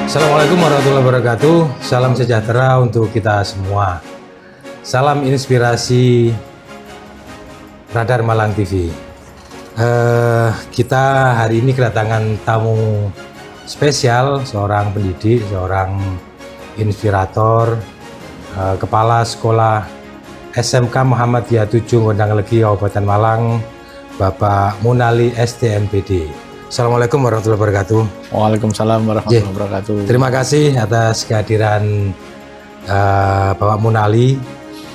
Assalamualaikum warahmatullahi wabarakatuh. Salam sejahtera untuk kita semua. Salam inspirasi Radar Malang TV. Kita hari ini kedatangan tamu spesial, seorang pendidik, seorang inspirator, Kepala Sekolah SMK Muhammadiyah 7 Gondang Legi, Kabupaten Malang, Bapak Munali STMPD. Assalamualaikum warahmatullahi wabarakatuh. Waalaikumsalam warahmatullahi wabarakatuh. Terima kasih atas kehadiran Bapak Munali.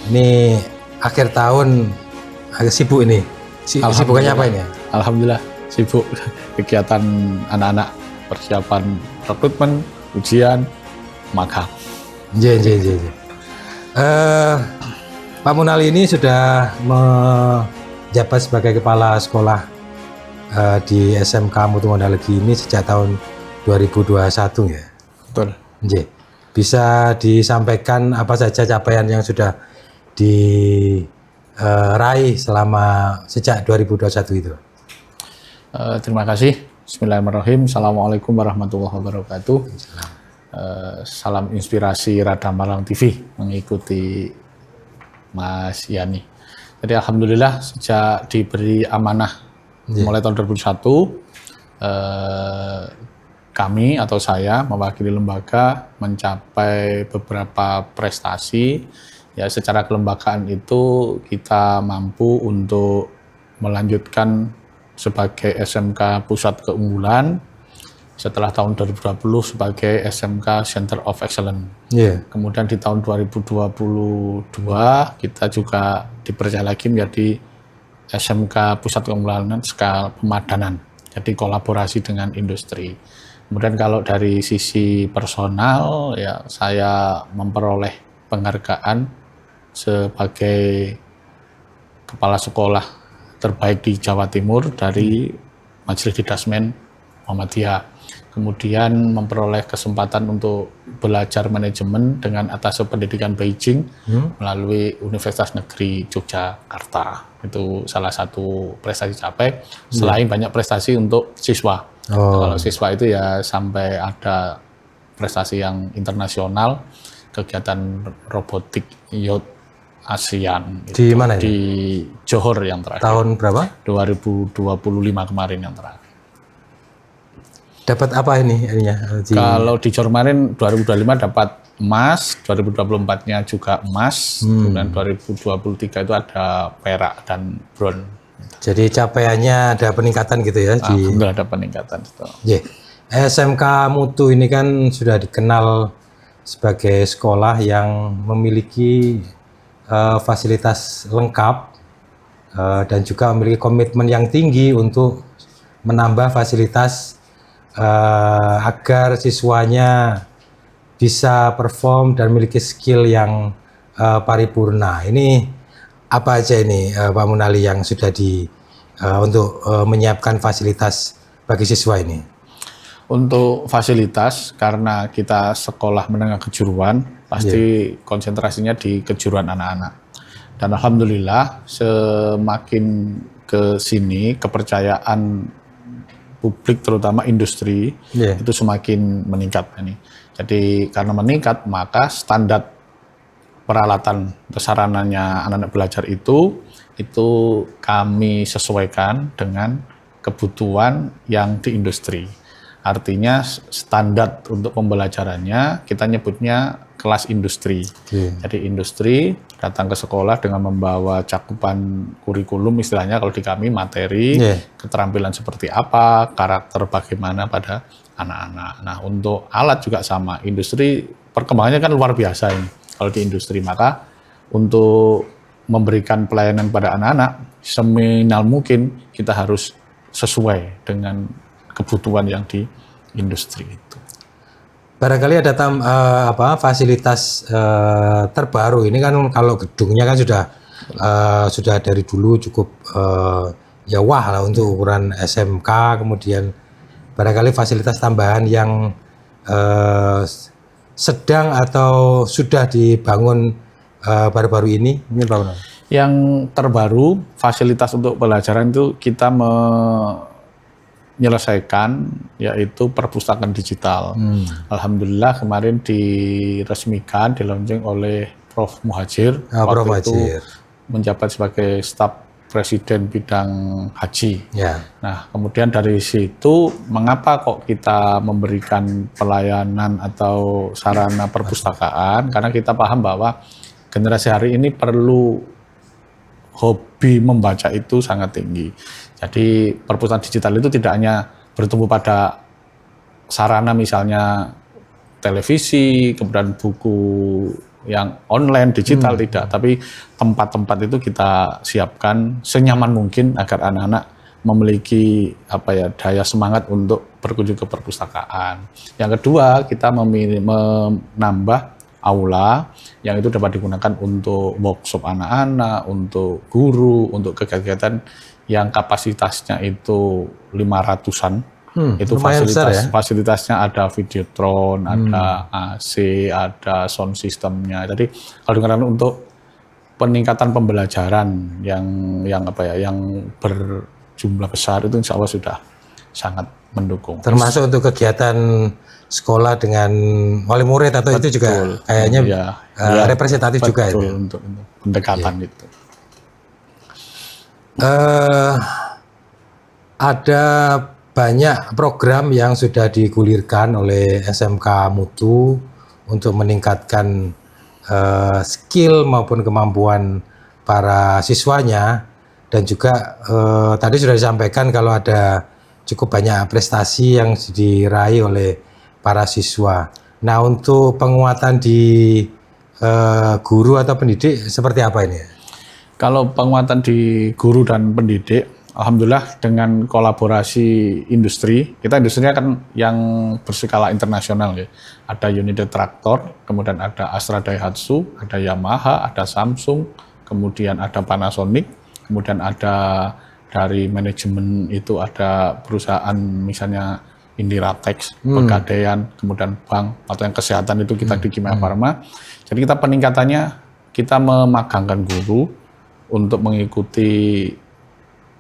Ini akhir tahun agak sibuk ini. Sibukannya apa ini? Alhamdulillah sibuk kegiatan anak-anak, persiapan rekrutmen, ujian, magang. Pak Munali ini sudah menjabat sebagai kepala sekolah di SMK Mutu Gondang Legi ini sejak tahun 2021 ya. Betul. Bisa disampaikan apa saja capaian yang sudah diraih selama sejak 2021 itu? Terima kasih. Bismillahirrahmanirrahim. Assalamualaikum warahmatullahi wabarakatuh. Salam inspirasi Radar Malang TV mengikuti Mas Yani. Jadi alhamdulillah sejak diberi amanah mulai tahun 2001 kami atau saya mewakili lembaga mencapai beberapa prestasi. Ya, secara kelembagaan itu kita mampu untuk melanjutkan sebagai SMK Pusat Keunggulan setelah tahun 2020 sebagai SMK Center of Excellence. Kemudian di tahun 2022 kita juga dipercaya lagi menjadi SMK Pusat Keunggulan skala pemadanan. Jadi kolaborasi dengan industri. Kemudian kalau dari sisi personal, ya saya memperoleh penghargaan sebagai kepala sekolah terbaik di Jawa Timur dari Majelis Didasmen Muhammadiyah. Kemudian memperoleh kesempatan untuk belajar manajemen dengan atas pendidikan Beijing melalui Universitas Negeri Yogyakarta. Itu salah satu prestasi capai. Selain banyak prestasi untuk siswa. Kalau siswa itu ya sampai ada prestasi yang internasional, kegiatan robotik youth ASEAN. Di mana ini? Di Johor yang terakhir. Tahun berapa? 2025 kemarin yang terakhir. Dapat apa ini ininya? Kalau di Johor kemarin 2025 dapat emas, 2024-nya juga emas, kemudian 2023 itu ada perak dan bronze. Jadi capaiannya ada peningkatan gitu ya? Alhamdulillah ada peningkatan. SMK Mutu ini kan sudah dikenal sebagai sekolah yang memiliki fasilitas lengkap dan juga memiliki komitmen yang tinggi untuk menambah fasilitas agar siswanya bisa perform dan memiliki skill yang paripurna. Ini apa aja ini Pak Munali yang sudah untuk menyiapkan fasilitas bagi siswa ini? Untuk fasilitas, karena kita sekolah menengah kejuruan, pasti konsentrasinya di kejuruan anak-anak. Dan alhamdulillah semakin ke sini kepercayaan publik terutama industri itu semakin meningkat ini. Jadi karena meningkat maka standar peralatan sarananya anak-anak belajar itu kami sesuaikan dengan kebutuhan yang di industri. Artinya standar untuk pembelajarannya kita nyebutnya kelas industri. Jadi industri datang ke sekolah dengan membawa cakupan kurikulum, istilahnya kalau di kami materi, keterampilan seperti apa, karakter bagaimana pada anak-anak. Nah untuk alat juga sama, industri perkembangannya kan luar biasa ini. Kalau di industri maka untuk memberikan pelayanan pada anak-anak seminimal mungkin kita harus sesuai dengan kebutuhan yang di industri itu. Barangkali ada fasilitas terbaru ini kan, kalau gedungnya kan sudah dari dulu cukup ya wah lah untuk ukuran SMK, kemudian barangkali fasilitas tambahan yang sedang atau sudah dibangun baru-baru ini Pak Munali? Yang terbaru fasilitas untuk pelajaran itu kita menyelesaikan yaitu perpustakaan digital. Alhamdulillah kemarin diresmikan, di-launching oleh Prof. Muhajir. Prof. Waktu itu Muhajir menjabat sebagai staf presiden bidang haji. ya. Nah, kemudian dari situ mengapa kok kita memberikan pelayanan atau sarana perpustakaan? Karena kita paham bahwa generasi hari ini perlu hobi membaca itu sangat tinggi. Jadi perpustakaan digital itu tidak hanya bertumbuh pada sarana misalnya televisi, kemudian buku yang online, digital, tidak. Tapi tempat-tempat itu kita siapkan senyaman mungkin agar anak-anak memiliki daya semangat untuk berkunjung ke perpustakaan. Yang kedua, kita menambah aula yang itu dapat digunakan untuk workshop anak-anak, untuk guru, untuk kegiatan yang kapasitasnya itu 500-an. Itu fasilitasnya ada videotron, ada AC, ada sound systemnya. Jadi kalau digunakan untuk peningkatan pembelajaran yang berjumlah besar itu insya Allah sudah sangat mendukung. Termasuk untuk kegiatan sekolah dengan wali murid atau itu juga kayaknya representatif juga itu. Untuk pendekatan itu. Ada banyak program yang sudah digulirkan oleh SMK Mutu untuk meningkatkan skill maupun kemampuan para siswanya, dan juga tadi sudah disampaikan kalau ada cukup banyak prestasi yang diraih oleh para siswa. Nah, untuk penguatan di guru atau pendidik seperti apa ini? Kalau penguatan di guru dan pendidik, alhamdulillah dengan kolaborasi industri, kita industrinya kan yang berskala internasional ya. Ada United Tractor, kemudian ada Astra Daihatsu, ada Yamaha, ada Samsung, kemudian ada Panasonic, kemudian ada dari manajemen itu ada perusahaan misalnya Indiratex, Pegadaian, kemudian bank atau yang kesehatan itu kita di Kimia Farma. Jadi kita peningkatannya, kita memagangkan guru untuk mengikuti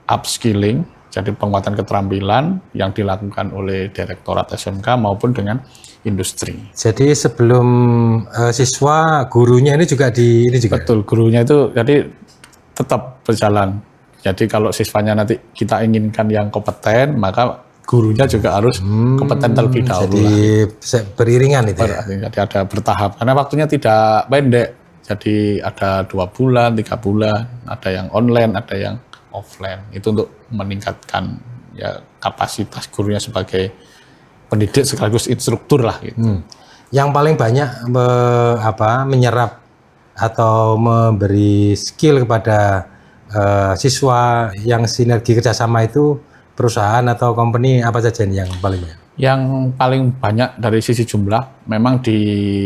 upskilling, jadi penguatan keterampilan yang dilakukan oleh Direktorat SMK maupun dengan industri. Jadi sebelum siswa, gurunya ini juga Betul, gurunya itu jadi tetap berjalan. Jadi kalau siswanya nanti kita inginkan yang kompeten, maka gurunya juga harus kompeten terlebih dahulu. Jadi beriringan itu. Jadi ada bertahap, karena waktunya tidak pendek. Jadi ada 2 bulan, 3 bulan, ada yang online, ada yang offline. Itu untuk meningkatkan kapasitas gurunya sebagai pendidik sekaligus instruktur lah gitu. Yang paling banyak menyerap atau memberi skill kepada siswa yang sinergi kerjasama itu perusahaan atau company apa saja yang paling banyak? Yang paling banyak dari sisi jumlah memang di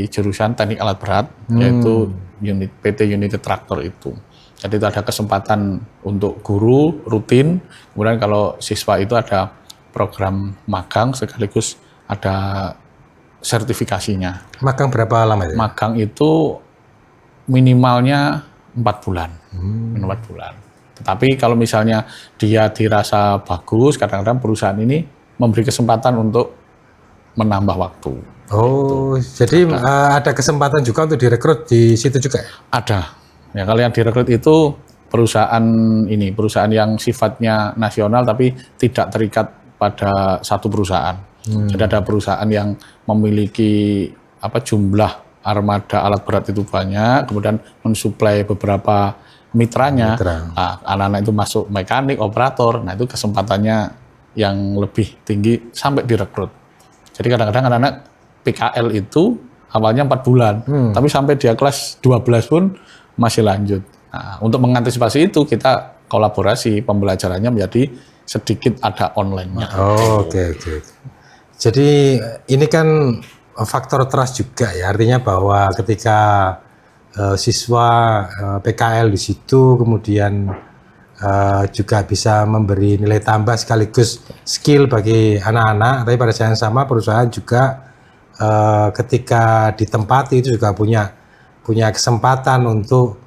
jurusan teknik alat berat, yaitu PT United Tractor itu. Jadi itu ada kesempatan untuk guru rutin, kemudian kalau siswa itu ada program magang sekaligus ada sertifikasinya. Magang berapa lama itu? Magang itu minimalnya 4 bulan. 4 bulan. Tetapi kalau misalnya dia dirasa bagus, kadang-kadang perusahaan ini memberi kesempatan untuk menambah waktu. Oh, jadi ada kesempatan juga untuk direkrut di situ juga? Ada. Ya, kalau yang direkrut itu perusahaan yang sifatnya nasional tapi tidak terikat pada satu perusahaan. Jadi ada perusahaan yang memiliki jumlah armada alat berat itu banyak, kemudian mensuplai beberapa mitranya. Nah, anak-anak itu masuk mekanik, operator. Nah, itu kesempatannya yang lebih tinggi sampai direkrut. Jadi kadang-kadang anak-anak PKL itu awalnya 4 bulan, tapi sampai dia kelas 12 pun masih lanjut. Nah, untuk mengantisipasi itu kita kolaborasi pembelajarannya menjadi sedikit ada online-nya. Oke. Jadi ini kan faktor trust juga ya, artinya bahwa ketika siswa PKL di situ kemudian juga bisa memberi nilai tambah sekaligus skill bagi anak-anak, tapi pada saat yang sama perusahaan juga ketika ditempati itu juga punya kesempatan untuk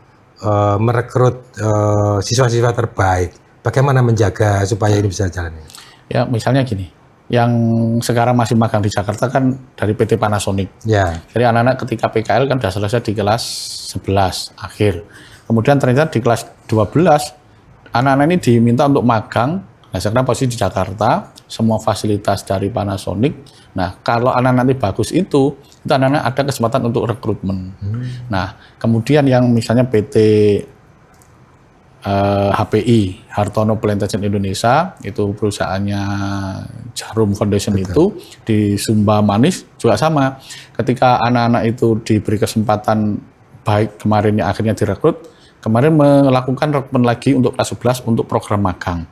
merekrut siswa-siswa terbaik. Bagaimana menjaga supaya ini bisa jalan? Ya misalnya gini, yang sekarang masih magang di Jakarta kan dari PT Panasonic. Ya. Jadi anak-anak ketika PKL kan sudah selesai di kelas 11 akhir. Kemudian ternyata di kelas 12 anak-anak ini diminta untuk magang. Nah sekarang posisi di Jakarta, semua fasilitas dari Panasonic. Nah kalau anak-anak ini bagus itu anak-anak ada kesempatan untuk rekrutmen. Nah kemudian yang misalnya PT HPI, Hartono Plantation Indonesia, itu perusahaannya Jarum Foundation. Betul. Itu di Sumba Manis juga sama. Ketika anak-anak itu diberi kesempatan, baik kemarin yang akhirnya direkrut, kemarin melakukan rekrutmen lagi untuk kelas 11 untuk program magang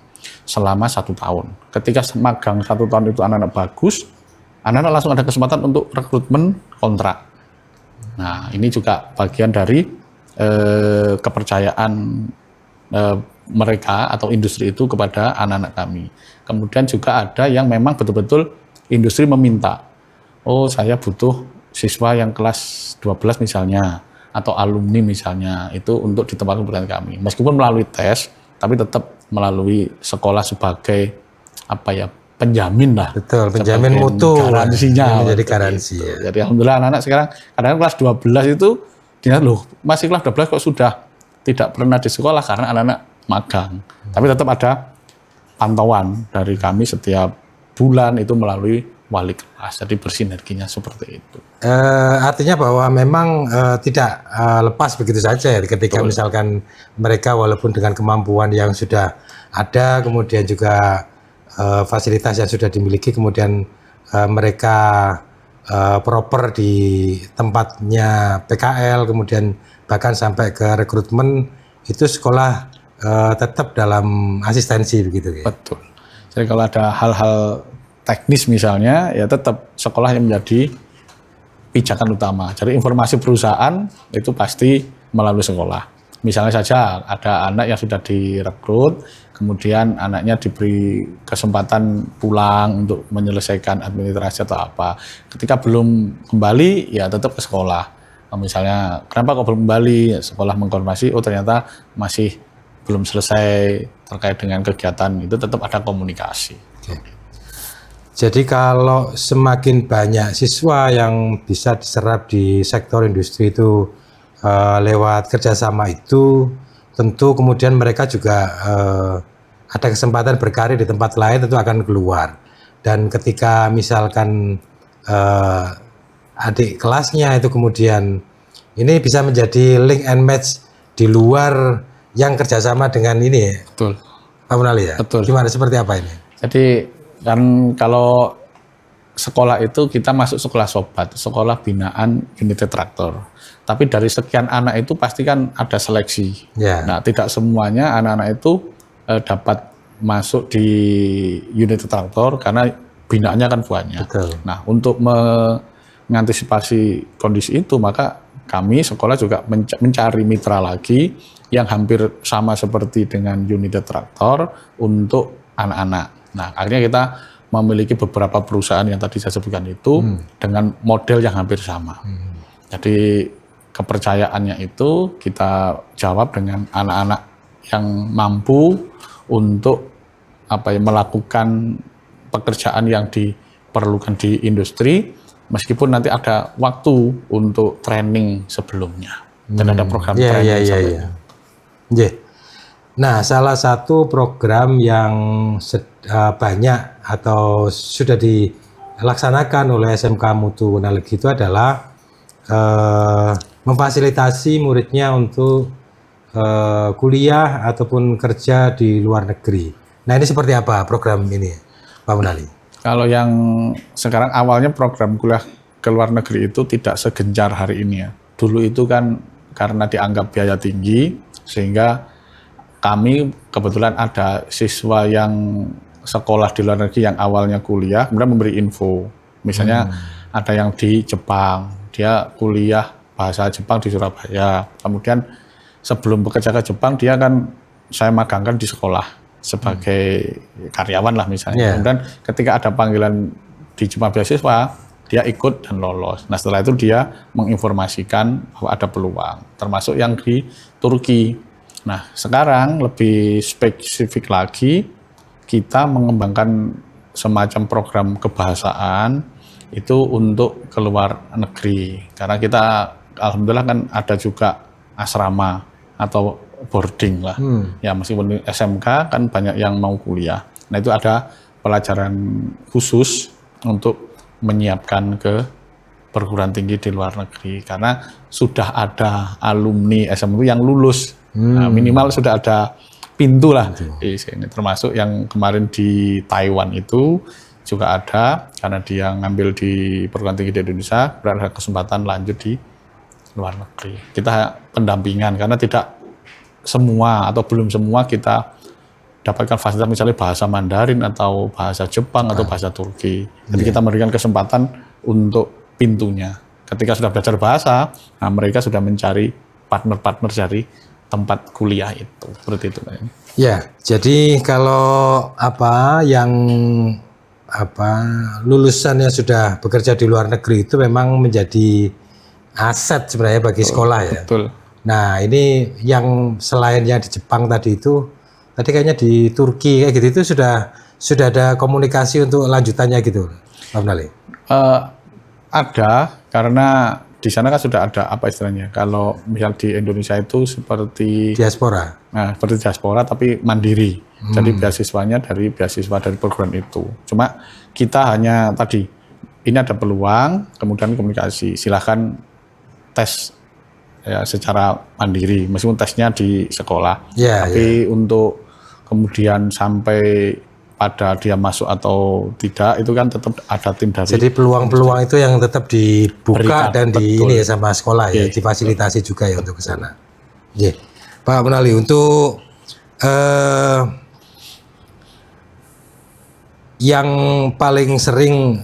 selama 1 tahun. Ketika magang 1 tahun itu anak-anak bagus, anak-anak langsung ada kesempatan untuk rekrutmen kontrak. Nah ini juga bagian dari kepercayaan mereka atau industri itu kepada anak-anak kami. Kemudian juga ada yang memang betul-betul industri meminta, oh saya butuh siswa yang kelas 12 misalnya, atau alumni misalnya, itu untuk ditempatkan perusahaan kami. Meskipun melalui tes, tapi tetap melalui sekolah sebagai penjamin lah. Betul, penjamin mutu. Garansinya. Menjadi garansi. Ya. Jadi alhamdulillah anak-anak sekarang kadang kelas 12 itu dia loh masih kelas 12 kok sudah tidak pernah di sekolah karena anak-anak magang. Tapi tetap ada pantauan dari kami setiap bulan itu melalui wali kelas. Jadi bersinerginya seperti itu. Artinya bahwa memang tidak lepas begitu saja ya ketika Betul. Misalkan mereka walaupun dengan kemampuan yang sudah ada, kemudian juga fasilitas yang sudah dimiliki, kemudian mereka proper di tempatnya PKL, kemudian bahkan sampai ke rekrutmen, itu sekolah tetap dalam asistensi begitu ya? Betul. Jadi kalau ada hal-hal teknis misalnya, ya tetap sekolah yang menjadi pijakan utama. Jadi informasi perusahaan itu pasti melalui sekolah. Misalnya saja ada anak yang sudah direkrut, kemudian anaknya diberi kesempatan pulang untuk menyelesaikan administrasi atau apa. Ketika belum kembali, ya tetap ke sekolah. Misalnya, kenapa kok belum kembali? Sekolah mengkonfirmasi, oh ternyata masih belum selesai terkait dengan kegiatan, itu tetap ada komunikasi. Oke. Jadi kalau semakin banyak siswa yang bisa diserap di sektor industri itu lewat kerjasama itu, tentu kemudian mereka juga ada kesempatan berkarir di tempat lain, tentu akan keluar. Dan ketika misalkan adik kelasnya itu kemudian ini bisa menjadi link and match di luar yang kerjasama dengan ini ya? Betul. Pak Munali ya? Betul. Gimana, seperti apa ini? Jadi kan kalau sekolah itu kita masuk sekolah sobat, sekolah binaan unit traktor. Tapi dari sekian anak itu pasti kan ada seleksi. Yeah. Nah tidak semuanya anak-anak itu dapat masuk di unit traktor karena binaannya kan banyak. Betul. Nah untuk mengantisipasi kondisi itu maka kami sekolah juga mencari mitra lagi yang hampir sama seperti dengan unit traktor untuk anak-anak. Nah akhirnya kita memiliki beberapa perusahaan yang tadi saya sebutkan itu dengan model yang hampir sama. Jadi kepercayaannya itu kita jawab dengan anak-anak yang mampu untuk melakukan pekerjaan yang diperlukan di industri, meskipun nanti ada waktu untuk training sebelumnya dan ada program training sebelumnya. Nah, salah satu program yang banyak atau sudah dilaksanakan oleh SMK Mutu Wonalegi itu adalah memfasilitasi muridnya untuk kuliah ataupun kerja di luar negeri. Nah, ini seperti apa program ini, Pak Munali? Kalau yang sekarang awalnya program kuliah ke luar negeri itu tidak segencar hari ini ya. Dulu itu kan karena dianggap biaya tinggi, sehingga kami kebetulan ada siswa yang sekolah di luar negeri yang awalnya kuliah, kemudian memberi info. Misalnya ada yang di Jepang, dia kuliah bahasa Jepang di Surabaya. Kemudian sebelum bekerja ke Jepang, dia kan saya magangkan di sekolah sebagai karyawan lah misalnya. Kemudian ketika ada panggilan di Jepang beasiswa, dia ikut dan lolos. Nah setelah itu dia menginformasikan bahwa ada peluang, termasuk yang di Turki. Nah, sekarang lebih spesifik lagi, kita mengembangkan semacam program kebahasaan itu untuk ke luar negeri. Karena kita alhamdulillah kan ada juga asrama atau boarding lah. Ya meskipun SMK kan banyak yang mau kuliah. Nah itu ada pelajaran khusus untuk menyiapkan ke perguruan tinggi di luar negeri. Karena sudah ada alumni SMK yang lulus. Nah, minimal sudah ada pintu lah di sini. Termasuk yang kemarin di Taiwan itu juga ada, karena dia ngambil di perguruan tinggi di Indonesia, berada kesempatan lanjut di luar negeri. Kita pendampingan, karena tidak semua atau belum semua kita dapatkan fasilitas misalnya bahasa Mandarin atau bahasa Jepang atau bahasa Turki. Jadi kita memberikan kesempatan untuk pintunya. Ketika sudah belajar bahasa, nah mereka sudah mencari partner-partner dari tempat kuliah itu. Seperti itu. Ya, jadi kalau yang lulusan yang sudah bekerja di luar negeri itu memang menjadi aset sebenarnya bagi sekolah ya. Betul. Nah, ini yang selain yang di Jepang tadi itu, tadi kayaknya di Turki kayak gitu itu sudah ada komunikasi untuk lanjutannya gitu, Pak Menali? Ada, karena di sana kan sudah ada apa istilahnya. Kalau misal di Indonesia itu seperti diaspora. Nah, seperti diaspora tapi mandiri. Jadi beasiswanya dari beasiswa dari program itu. Cuma kita hanya tadi ini ada peluang, kemudian komunikasi. Silahkan tes ya secara mandiri, meskipun tesnya di sekolah. Tapi untuk kemudian sampai pada dia masuk atau tidak itu kan tetap ada tim dari. Jadi peluang-peluang itu yang tetap dibuka berikan, dan ini ya sama sekolah ya, difasilitasi juga ya untuk ke sana. Pak Menali, untuk yang paling sering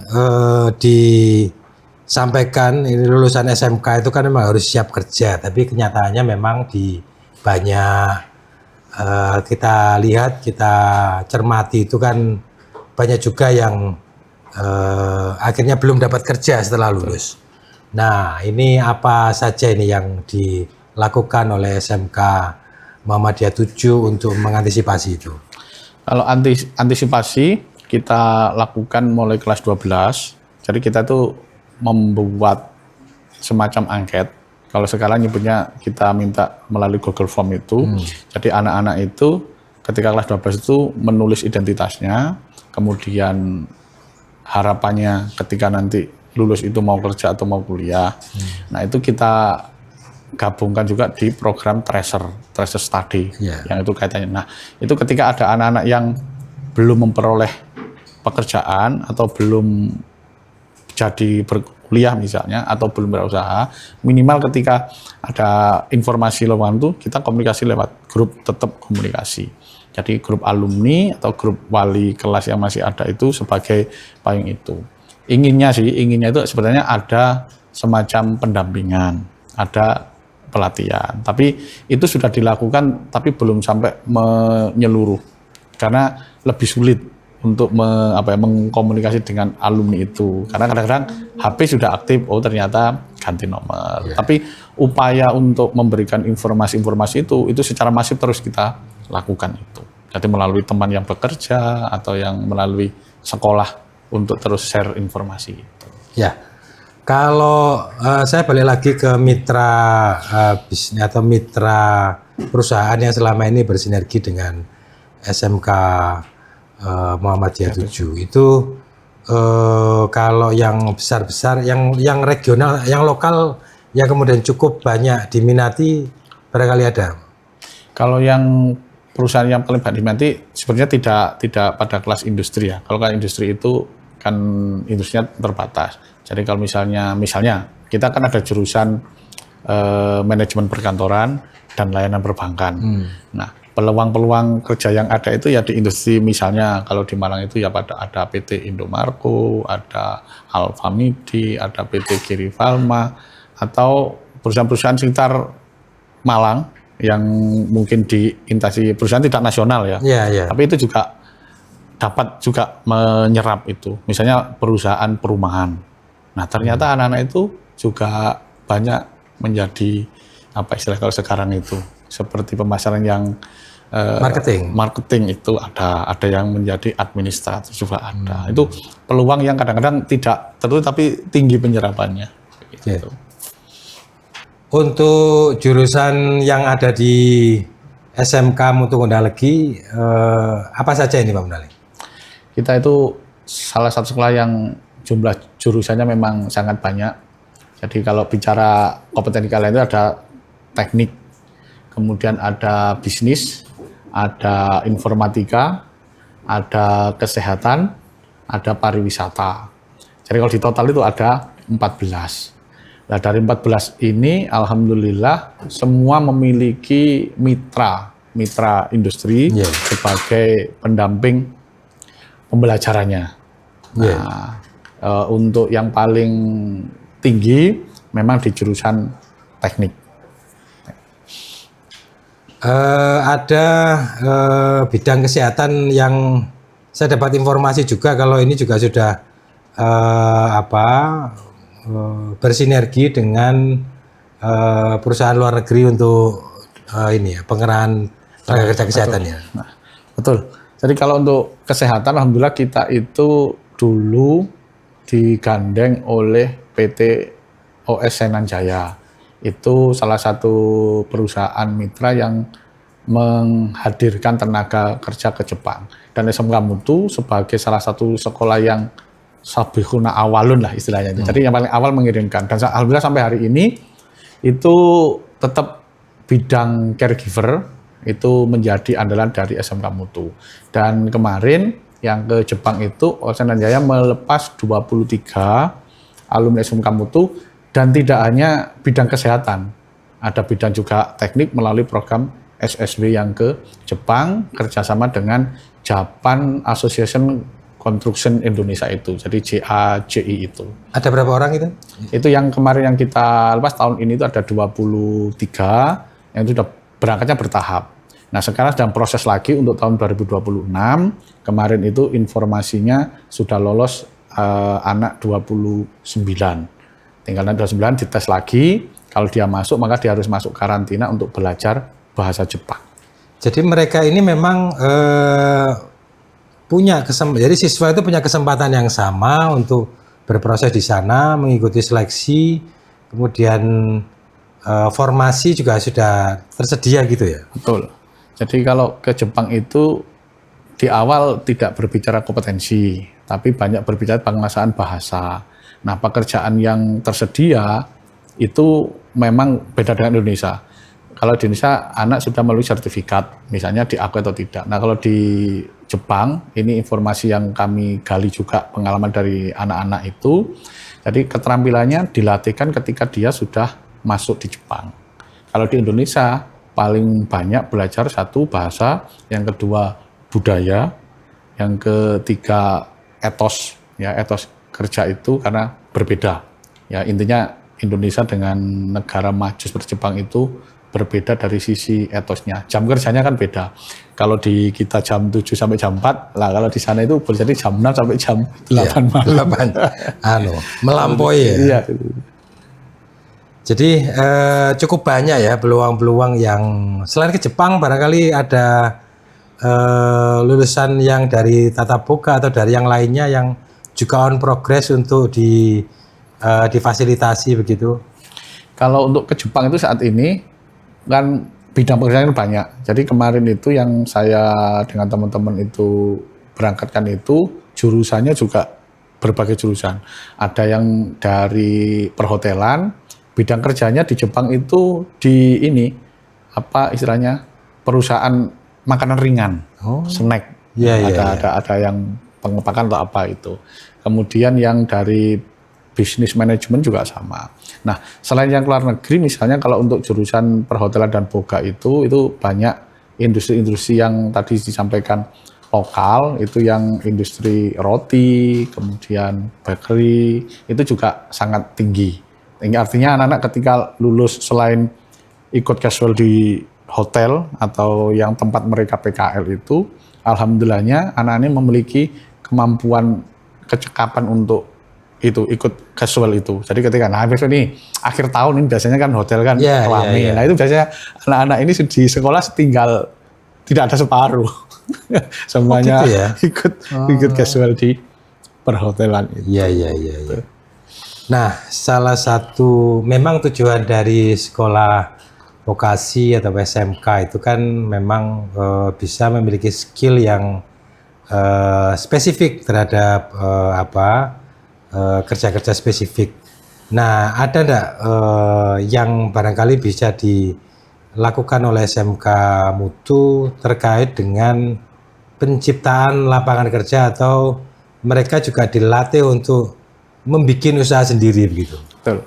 disampaikan ini lulusan SMK itu kan memang harus siap kerja, tapi kenyataannya memang di banyak kita lihat, kita cermati itu kan banyak juga yang akhirnya belum dapat kerja setelah lulus. Nah, ini apa saja ini yang dilakukan oleh SMK Muhammadiyah 7 untuk mengantisipasi itu? Kalau antisipasi kita lakukan mulai kelas 12. Jadi kita tuh membuat semacam angket. Kalau sekarang nyebutnya kita minta melalui Google Form itu. Jadi anak-anak itu ketika kelas 12 itu menulis identitasnya, kemudian harapannya ketika nanti lulus itu mau kerja atau mau kuliah. Nah itu kita gabungkan juga di program Tracer Study yang itu kaitannya. Nah itu ketika ada anak-anak yang belum memperoleh pekerjaan atau belum jadi berkuliah misalnya atau belum berusaha, minimal ketika ada informasi lowongan itu kita komunikasi lewat grup, tetap komunikasi. Jadi grup alumni atau grup wali kelas yang masih ada itu sebagai payung itu. Inginnya itu sebenarnya ada semacam pendampingan, ada pelatihan. Tapi itu sudah dilakukan tapi belum sampai menyeluruh karena lebih sulit untuk mengkomunikasi dengan alumni itu. Karena kadang-kadang HP sudah aktif, oh ternyata ganti nomor. Tapi upaya untuk memberikan informasi-informasi itu secara masif terus kita lakukan itu. Jadi melalui teman yang bekerja atau yang melalui sekolah untuk terus share informasi itu. Ya, kalau saya balik lagi ke mitra bisnis atau mitra perusahaan yang selama ini bersinergi dengan SMK Muhammadiyah 7 itu kalau yang besar-besar, yang regional, yang lokal yang kemudian cukup banyak diminati barangkali ada. Kalau yang perusahaan yang paling banyak diminati sebenarnya tidak pada kelas industri ya. Kalau kan industri itu kan industrinya terbatas. Jadi kalau misalnya kita kan ada jurusan manajemen perkantoran dan layanan perbankan. Nah, peluang-peluang kerja yang ada itu ya di industri, misalnya kalau di Malang itu ya ada PT Indomarko, ada Alfamidi, ada PT Giri Falma, atau perusahaan-perusahaan sekitar Malang yang mungkin diintasi perusahaan tidak nasional ya. Tapi itu juga dapat juga menyerap itu. Misalnya perusahaan perumahan. Nah, ternyata anak-anak itu juga banyak menjadi apa istilah kalau sekarang itu seperti pemasaran yang marketing itu ada yang menjadi administrator juga ada. Itu peluang yang kadang-kadang tidak tertutup tapi tinggi penyerapannya. Gitu. Untuk jurusan yang ada di SMK Mutu Kondalegi, apa saja ini Pak Mundali? Kita itu salah satu sekolah yang jumlah jurusannya memang sangat banyak. Jadi kalau bicara kompetensi kalian itu ada teknik, kemudian ada bisnis, ada informatika, ada kesehatan, ada pariwisata. Jadi kalau di total itu ada 14. Nah dari 14 ini alhamdulillah semua memiliki mitra industri sebagai pendamping pembelajarannya. Nah, untuk yang paling tinggi memang di jurusan teknik. Ada bidang kesehatan yang saya dapat informasi juga kalau ini juga sudah bersinergi dengan perusahaan luar negeri untuk pengerahan tenaga kerja kesehatan ya. Nah, betul. Jadi kalau untuk kesehatan, alhamdulillah kita itu dulu digandeng oleh PT OS Senanjaya. Itu salah satu perusahaan mitra yang menghadirkan tenaga kerja ke Jepang. Dan SMK Mutu sebagai salah satu sekolah yang sabihuna awalun lah istilahnya. Jadi yang paling awal mengirimkan. Dan alhamdulillah sampai hari ini itu tetap bidang caregiver itu menjadi andalan dari SMK Mutu. Dan kemarin yang ke Jepang itu OS Senanjaya melepas 23 alumni SMK Mutu dan tidak hanya bidang kesehatan. Ada bidang juga teknik melalui program SSW yang ke Jepang kerjasama dengan Japan Association Construction Indonesia itu, jadi JACI itu. Ada berapa orang itu? Itu yang kemarin yang kita lepas tahun ini itu ada 23 yang itu sudah berangkatnya bertahap. Nah sekarang sedang proses lagi untuk tahun 2026, kemarin itu informasinya sudah lolos anak 29. Tinggal anak 29 dites lagi, kalau dia masuk maka dia harus masuk karantina untuk belajar bahasa Jepang. Jadi mereka ini memang jadi siswa itu punya kesempatan yang sama untuk berproses di sana, mengikuti seleksi, kemudian formasi juga sudah tersedia gitu ya? Betul. Jadi kalau ke Jepang itu di awal tidak berbicara kompetensi, tapi banyak berbicara penguasaan bahasa. Nah pekerjaan yang tersedia itu memang beda dengan Indonesia. Kalau di Indonesia anak sudah melalui sertifikat, misalnya diakui atau tidak. Nah kalau di Jepang, ini informasi yang kami gali juga pengalaman dari anak-anak itu. Jadi keterampilannya dilatihkan ketika dia sudah masuk di Jepang. Kalau di Indonesia, paling banyak belajar satu bahasa, yang kedua budaya, yang ketiga etos. Ya etos kerja itu karena berbeda. Ya intinya Indonesia dengan negara maju seperti Jepang itu berbeda dari sisi etosnya. Jam kerjanya kan beda. Kalau di kita jam 7 sampai jam 4, lah kalau di sana itu boleh jadi jam 6 sampai jam 8 malam. Melampaui ya. Iya. Jadi cukup banyak ya peluang-peluang yang selain ke Jepang barangkali ada lulusan yang dari tatap muka atau dari yang lainnya yang juga on progress untuk difasilitasi begitu. Kalau untuk ke Jepang itu saat ini kan bidang pekerjaan banyak. Jadi kemarin itu yang saya dengan teman-teman itu berangkatkan itu jurusannya juga berbagai jurusan. Ada yang dari perhotelan, bidang kerjanya di Jepang itu di ini apa istilahnya perusahaan makanan ringan, snack. Ada yang pengepakan atau apa itu. Kemudian yang dari bisnis manajemen juga sama. Nah, selain yang luar negeri, misalnya kalau untuk jurusan perhotelan dan boga itu banyak industri-industri yang tadi disampaikan lokal, itu yang industri roti, kemudian bakery, itu juga sangat tinggi. Artinya anak-anak ketika lulus selain ikut casual di hotel atau yang tempat mereka PKL itu, alhamdulillahnya anak-anak ini memiliki kemampuan kecekapan untuk itu ikut casual itu. Jadi ketika besok nih akhir tahun ini biasanya kan hotel kan rame. Nah itu biasanya anak-anak ini di sekolah tinggal tidak ada separuh. Semuanya gitu ya? ikut casual di perhotelan itu. Iya. Nah, salah satu memang tujuan dari sekolah vokasi atau SMK itu kan memang bisa memiliki skill yang spesifik terhadap kerja-kerja spesifik. Nah, ada enggak yang barangkali bisa dilakukan oleh SMK Mutu terkait dengan penciptaan lapangan kerja atau mereka juga dilatih untuk membuat usaha sendiri begitu? Betul.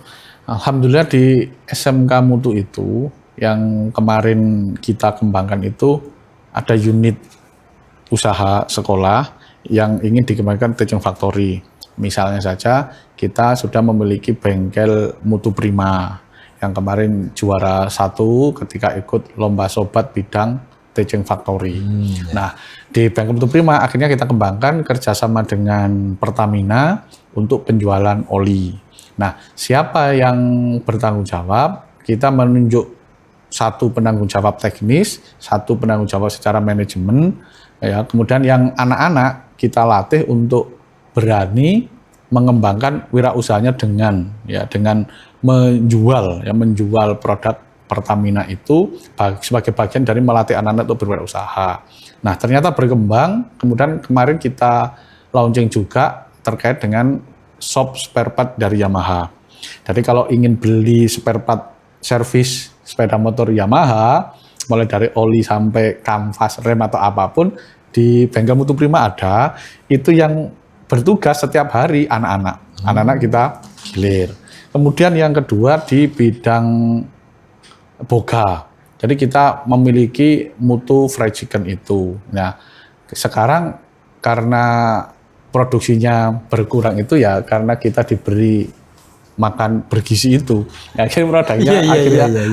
Alhamdulillah di SMK Mutu itu yang kemarin kita kembangkan itu ada unit usaha sekolah yang ingin dikembangkan teaching factory. Misalnya saja kita sudah memiliki bengkel Mutu Prima yang kemarin juara 1 ketika ikut lomba sobat bidang teaching factory. Nah, di bengkel Mutu Prima akhirnya kita kembangkan kerjasama dengan Pertamina untuk penjualan oli. Nah, siapa yang bertanggung jawab? Kita menunjuk satu penanggung jawab teknis, satu penanggung jawab secara manajemen, ya. Kemudian yang anak-anak kita latih untuk berani mengembangkan wirausahanya dengan menjual produk Pertamina itu sebagai bagian dari melatih anak-anak untuk berwirausaha. Nah, ternyata berkembang. Kemudian kemarin kita launching juga terkait dengan shop spare part dari Yamaha. Jadi kalau ingin beli spare part servis sepeda motor Yamaha, mulai dari oli sampai kanvas, rem atau apapun, di bengkel Mutu Prima ada. Itu yang bertugas setiap hari anak-anak. Anak-anak kita gilir. Kemudian yang kedua di bidang boga. Jadi kita memiliki Mutu fried chicken itu. Nah, sekarang karena produksinya berkurang itu ya karena kita diberi makan bergizi itu. Akhirnya produknya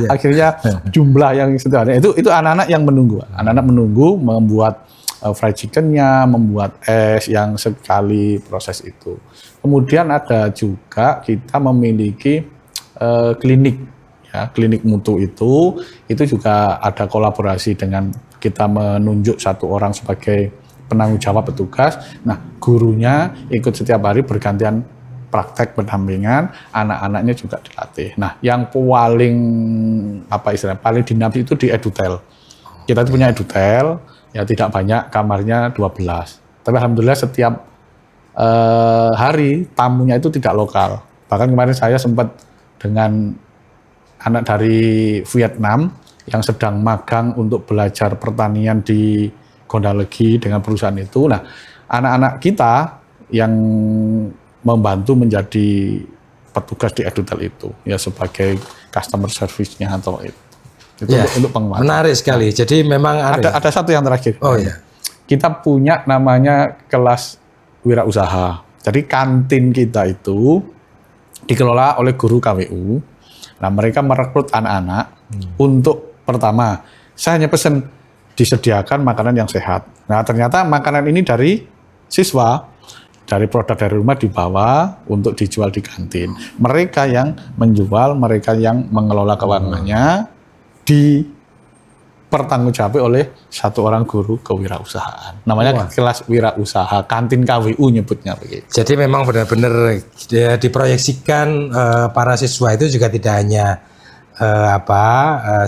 akhirnya jumlah yang sederhana itu anak-anak yang menunggu. Anak-anak menunggu membuat fried chickennya, membuat es yang sekali proses itu. Kemudian ada juga kita memiliki klinik. Ya, klinik Mutu itu juga ada kolaborasi dengan kita menunjuk satu orang sebagai penanggung jawab petugas. Nah, gurunya ikut setiap hari bergantian praktek pendampingan, anak-anaknya juga dilatih. Nah, yang paling paling dinamis itu di Edutel. Kita itu punya Edutel, ya tidak banyak, kamarnya 12. Tapi alhamdulillah setiap hari tamunya itu tidak lokal. Bahkan kemarin saya sempat dengan anak dari Vietnam yang sedang magang untuk belajar pertanian di Gondalegi dengan perusahaan itu. Nah, anak-anak kita yang membantu menjadi petugas di Edutel itu, ya sebagai customer service-nya atau itu ya, untuk penguatan. Menarik sekali. Jadi memang ada satu yang terakhir. Oh ya. Kita punya namanya kelas wirausaha. Jadi kantin kita itu dikelola oleh guru KWU. Nah, mereka merekrut anak-anak untuk pertama, saya hanya pesan disediakan makanan yang sehat. Nah, ternyata makanan ini dari siswa, dari produk dari rumah dibawa untuk dijual di kantin. Mereka yang menjual, mereka yang mengelola keuangannya dipertanggungjawabkan oleh satu orang guru kewirausahaan. Namanya kelas wirausaha, kantin KWU nyebutnya begitu. Jadi memang benar-benar diproyeksikan para siswa itu juga tidak hanya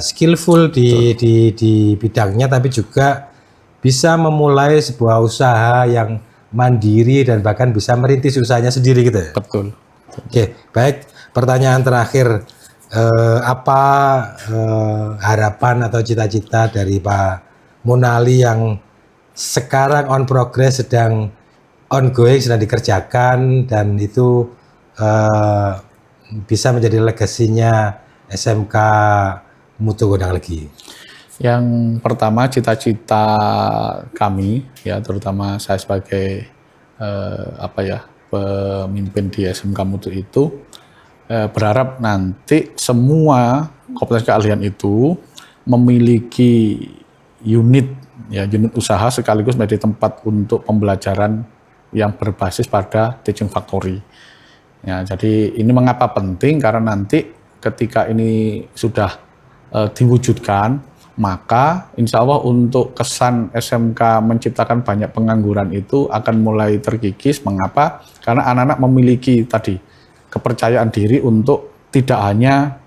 skillful di bidangnya, tapi juga bisa memulai sebuah usaha yang mandiri dan bahkan bisa merintis usahanya sendiri gitu ya? Betul. Oke, baik. Pertanyaan terakhir, harapan atau cita-cita dari Pak Munali yang sekarang on progress, sedang ongoing, sedang dikerjakan, dan itu bisa menjadi legasinya SMK Mutu Gondanglegi? Yang pertama, cita-cita kami, ya terutama saya sebagai pemimpin di SMK Mutu itu, berharap nanti semua kompetensi keahlian itu memiliki unit usaha sekaligus menjadi tempat untuk pembelajaran yang berbasis pada teaching factory. Ya, jadi ini mengapa penting, karena nanti ketika ini sudah diwujudkan, maka insya Allah untuk kesan SMK menciptakan banyak pengangguran itu akan mulai terkikis. Mengapa? Karena anak-anak memiliki tadi kepercayaan diri untuk tidak hanya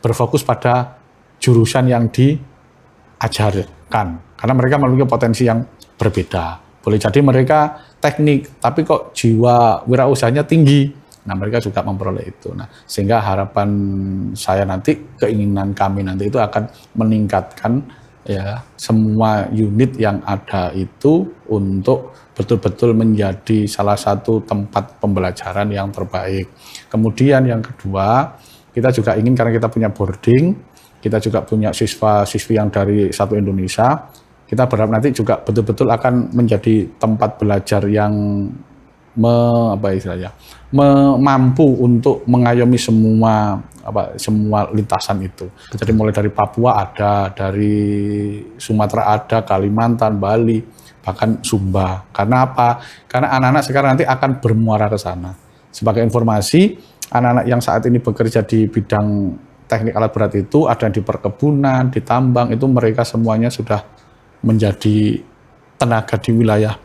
berfokus pada jurusan yang diajarkan, karena mereka memiliki potensi yang berbeda. Boleh jadi mereka teknik, tapi kok jiwa wirausahanya tinggi. Nah, mereka juga memperoleh itu. Nah, sehingga harapan saya nanti, keinginan kami nanti itu akan meningkatkan ya semua unit yang ada itu untuk betul-betul menjadi salah satu tempat pembelajaran yang terbaik. Kemudian yang kedua, kita juga ingin, karena kita punya boarding, kita juga punya siswa-siswi yang dari satu Indonesia, kita berharap nanti juga betul-betul akan menjadi tempat belajar yang mampu untuk mengayomi semua lintasan itu. Jadi mulai dari Papua ada, dari Sumatera ada, Kalimantan, Bali, bahkan Sumba. Karena apa? Karena anak-anak sekarang nanti akan bermuara ke sana. Sebagai informasi, anak-anak yang saat ini bekerja di bidang teknik alat berat itu ada di perkebunan, di tambang, itu mereka semuanya sudah menjadi tenaga di wilayah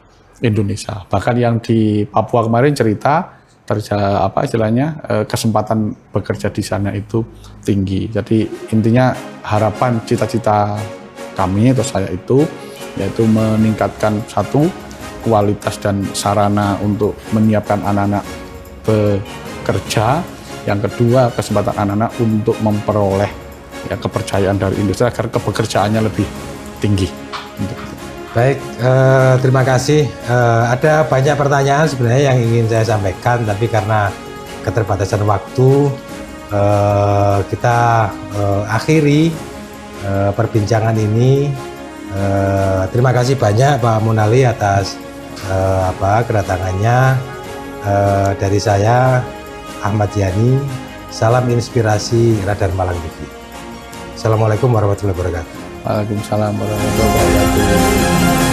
Indonesia. Bahkan yang di Papua kemarin cerita kesempatan bekerja di sana itu tinggi. Jadi intinya harapan cita-cita kami atau saya itu yaitu meningkatkan satu kualitas dan sarana untuk menyiapkan anak-anak bekerja. Yang kedua, kesempatan anak-anak untuk memperoleh ya kepercayaan dari industri agar kepekerjaannya lebih tinggi. Baik, terima kasih. Ada banyak pertanyaan sebenarnya yang ingin saya sampaikan, tapi karena keterbatasan waktu, kita akhiri perbincangan ini. Terima kasih banyak Pak Munali atas kedatangannya. Dari saya, Ahmad Yani, salam inspirasi Radar Malang TV. Assalamualaikum warahmatullahi wabarakatuh. Waalaikumsalam warahmatullahi wabarakatuh.